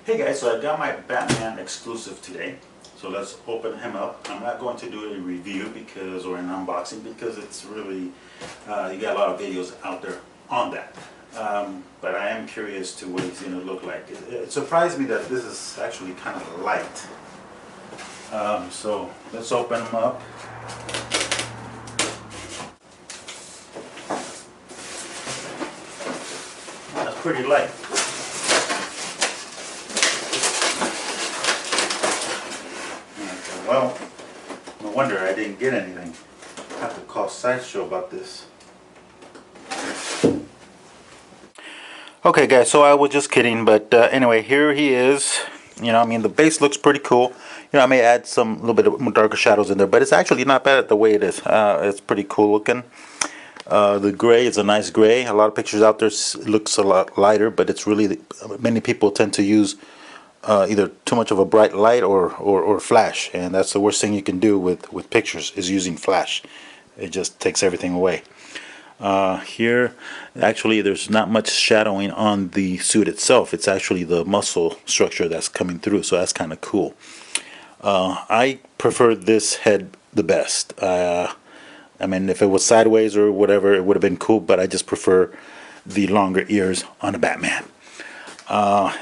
Hey guys, so I got my Batman exclusive today. So let's open him up. I'm not going to do a review because, or an unboxing, because it's really, you got a lot of videos out there on that. But I am curious to what he's going to look like. It surprised me that this is actually kind of light. So let's open him up. That's pretty light. Well, no wonder I didn't get anything. I have to call Sideshow about this. Okay guys, so I was just kidding, but anyway, here he is. You know, I mean, the base looks pretty cool. You know, I may add some little bit of darker shadows in there, but it's actually not bad the way it is. It's pretty cool looking. The gray is a nice gray. A lot of pictures out there looks a lot lighter, but it's really, many people tend to use either too much of a bright light or flash, and that's the worst thing you can do with pictures, is using flash. It just takes everything away. Here actually there's not much shadowing on the suit itself. It's actually the muscle structure that's coming through, so that's kind of cool. I prefer this head the best. I mean, if it was sideways or whatever, it would have been cool, but I just prefer the longer ears on a Batman.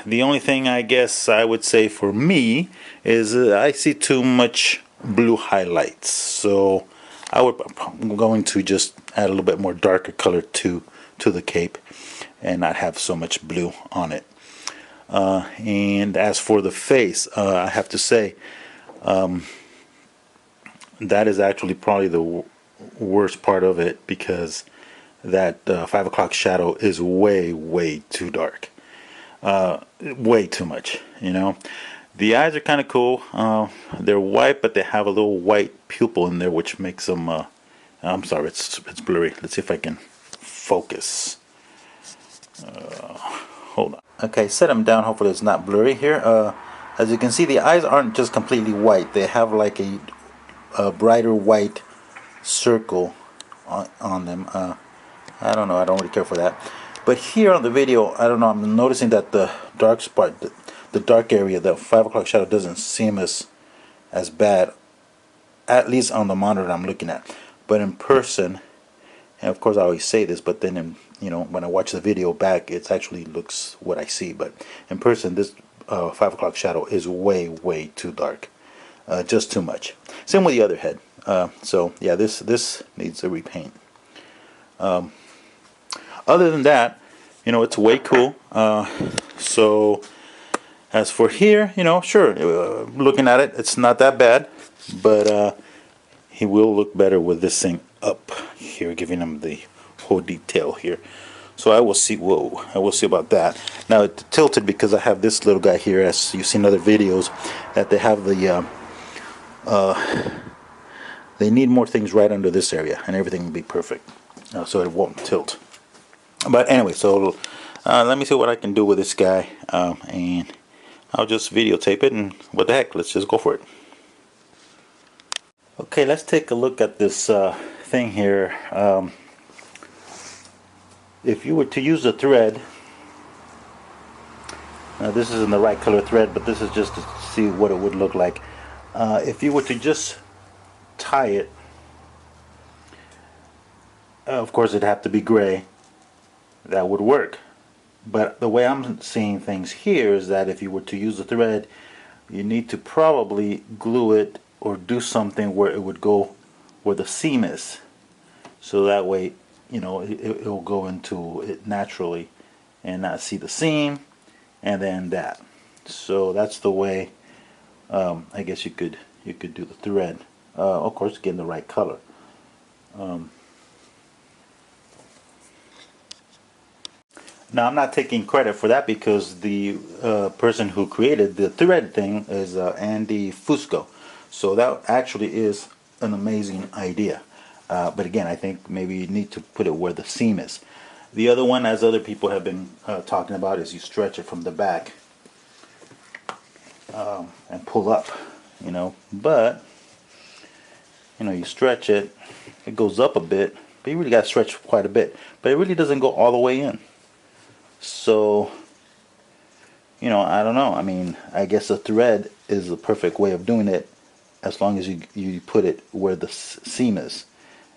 The only thing I guess I would say for me is I see too much blue highlights, so I'm going to just add a little bit more darker color to the cape and not have so much blue on it. And as for the face, I have to say that is actually probably the worst part of it, because that 5 o'clock shadow is way too dark. Way too much, you know. The eyes are kind of cool. They're white, but they have a little white pupil in there, which makes them I'm sorry, it's blurry. Let's see if I can focus. Hold on. Okay, set them down. Hopefully it's not blurry here. As you can see, the eyes aren't just completely white. They have like a brighter white circle on them. I don't know, I don't really care for that. But here on the video, I don't know, I'm noticing that the dark spot, the dark area, the 5 o'clock shadow doesn't seem as bad, at least on the monitor I'm looking at. But in person, and of course I always say this, but then you know, when I watch the video back, it actually looks what I see. But in person, this 5 o'clock shadow is way too dark, just too much. Same with the other head. So yeah, this needs a repaint. Other than that, you know, it's way cool. So as for here, you know, sure, looking at it, it's not that bad, but he will look better with this thing up here, giving him the whole detail here. So I will see. Whoa, I will see about that. Now it's tilted because I have this little guy here, as you see in other videos, that they have the they need more things right under this area, and everything will be perfect, so it won't tilt. But anyway, so let me see what I can do with this guy, and I'll just videotape it, and what the heck, let's just go for it. Okay, let's take a look at this thing here. If you were to use a thread, now this isn't the right color thread, but this is just to see what it would look like. If you were to just tie it, of course it'd have to be gray. That would work. But the way I'm seeing things here is that if you were to use the thread, you need to probably glue it or do something where it would go where the seam is, so that way, you know, it will go into it naturally and not see the seam, and then that. So that's the way I guess you could do the thread. Of course, getting the right color. Now, I'm not taking credit for that, because the person who created the thread thing is Andy Fusco. So that actually is an amazing idea. But again, I think maybe you need to put it where the seam is. The other one, as other people have been talking about, is you stretch it from the back and pull up, you know. But, you know, you stretch it, it goes up a bit, but you really got to stretch quite a bit. But it really doesn't go all the way in. So I don't know. I mean, I guess a thread is the perfect way of doing it as long as you put it where the seam is.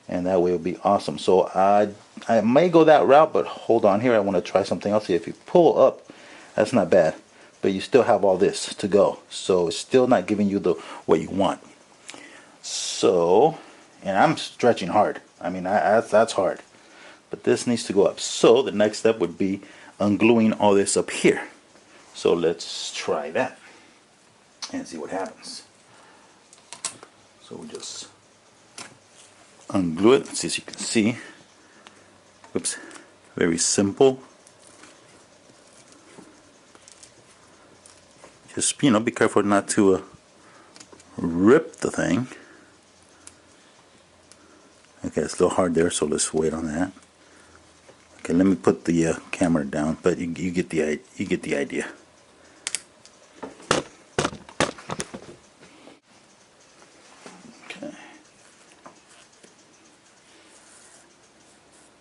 And that way it'll be awesome. So I may go that route, but hold on here. I want to try something else here. If you pull up, that's not bad. But you still have all this to go. So it's still not giving you the what you want. So, and I'm stretching hard. I mean, that's hard. But this needs to go up. So the next step would be ungluing all this up here. So let's try that and see what happens. So we just unglue it. Let's see if you can see. Oops. Very simple. Just, be careful not to rip the thing. Okay, it's a little hard there, so let's wait on that. Okay, let me put the camera down, but you get the idea. Okay.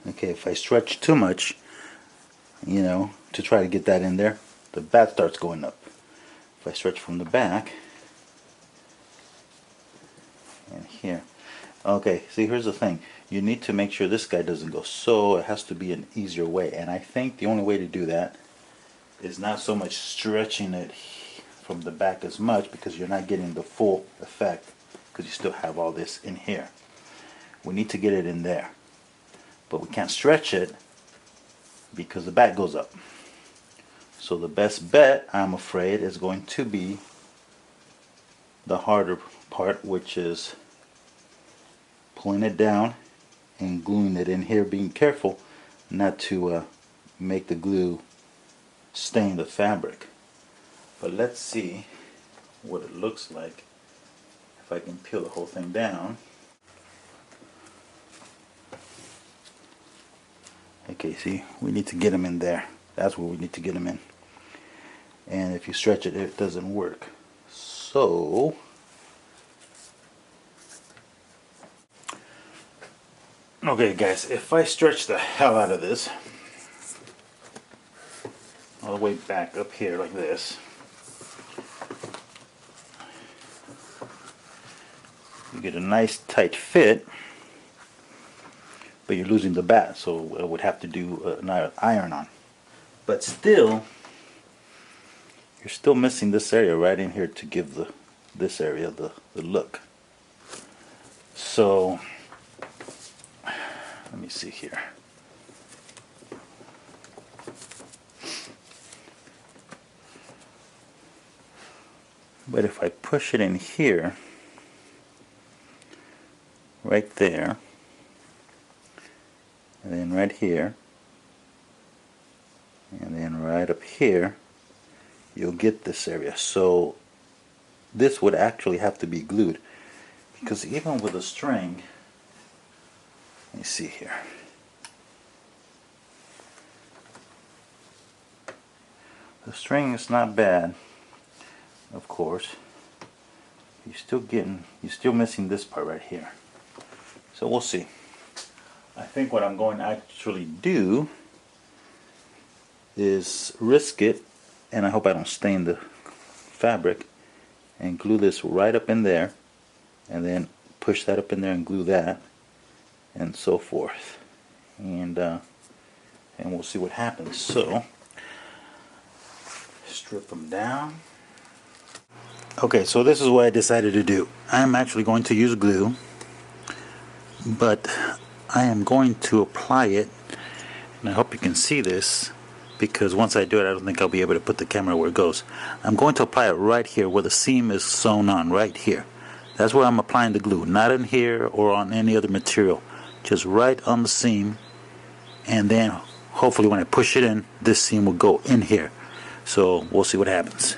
Okay, if I stretch too much, to try to get that in there, the bat starts going up. If I stretch from the back and here. Okay, see, here's the thing. You need to make sure this guy doesn't go. So it has to be an easier way. And I think the only way to do that is not so much stretching it from the back as much, because you're not getting the full effect, because you still have all this in here. We need to get it in there. But we can't stretch it because the back goes up. So the best bet, I'm afraid, is going to be the harder part, which is pulling it down and gluing it in here, being careful not to make the glue stain the fabric. But let's see what it looks like if I can peel the whole thing down. Okay, see, we need to get them in there. That's where we need to get them in. And if you stretch it, it doesn't work. So okay guys, if I stretch the hell out of this all the way back up here like this, you get a nice tight fit, but you're losing the bat, so I would have to do an iron on. But still, you're still missing this area right in here to give this area the look. So let me see here. But if I push it in here, right there, and then right here, and then right up here, you'll get this area. So this would actually have to be glued, because even with a string, let me see here. The string is not bad, of course. You're still missing this part right here. So we'll see. I think what I'm going to actually do is risk it, and I hope I don't stain the fabric, and glue this right up in there, and then push that up in there and glue that, and so forth. And we'll see what happens. So strip them down. Okay, so this is what I decided to do. I'm actually going to use glue, but I am going to apply it, and I hope you can see this, because once I do it, I don't think I'll be able to put the camera where it goes. I'm going to apply it right here where the seam is sewn on, right here. That's where I'm applying the glue, not in here or on any other material, just right on the seam. And then hopefully when I push it in, this seam will go in here. So we'll see what happens.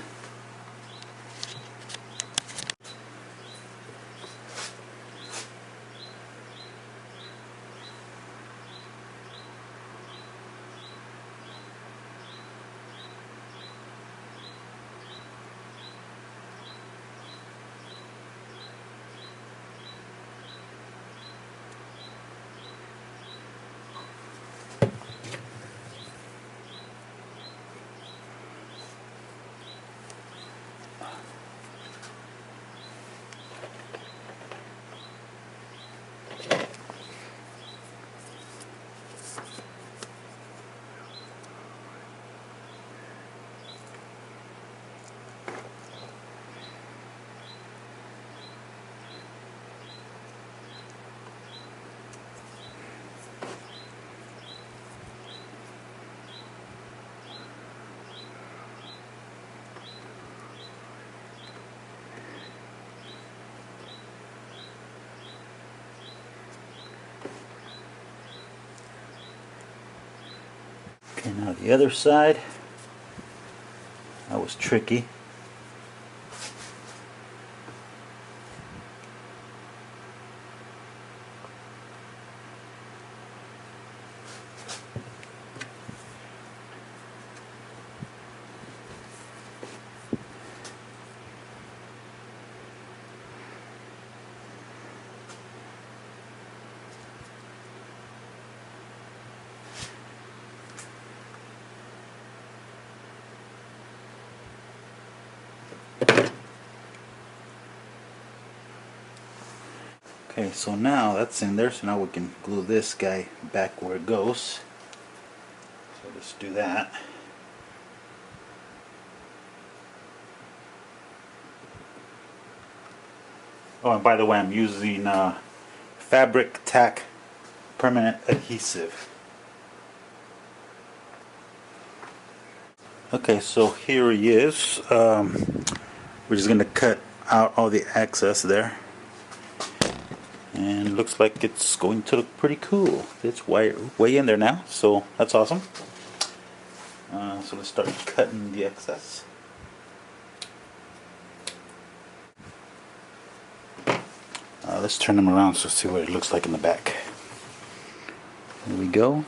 Now the other side, that was tricky. Okay, so now that's in there, so now we can glue this guy back where it goes. So let's do that. Oh, and by the way, I'm using fabric tack permanent adhesive. Okay, so here he is. We're just going to cut out all the excess there. And it looks like it's going to look pretty cool. It's way in there now, so that's awesome. So let's start cutting the excess. Let's turn them around so see what it looks like in the back. There we go.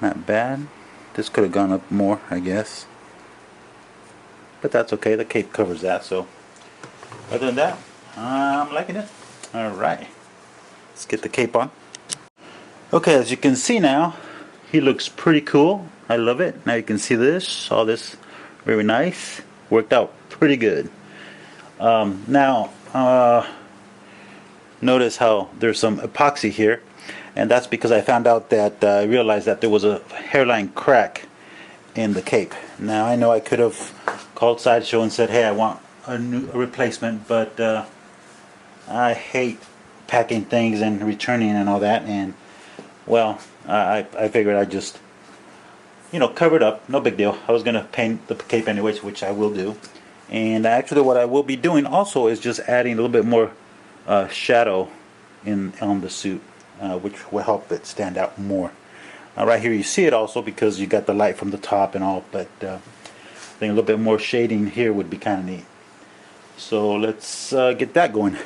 Not bad. This could have gone up more, I guess. But that's okay, the cape covers that, so other than that, I'm liking it. Alright, let's get the cape on. Okay, as you can see now, he looks pretty cool. I love it. Now you can see this, all this, very nice. Worked out pretty good. Now, notice how there's some epoxy here, and that's because I found out that I realized that there was a hairline crack in the cape. Now I know I could have called Sideshow and said, hey, I want a replacement, but I hate packing things and returning and all that, and well, I figured I'd just, you know, cover it up. No big deal. I was gonna paint the cape anyways, which I will do. And actually what I will be doing also is just adding a little bit more shadow on the suit, which will help it stand out more. Right here you see it also because you got the light from the top and all, but I think a little bit more shading here would be kind of neat. So let's get that going.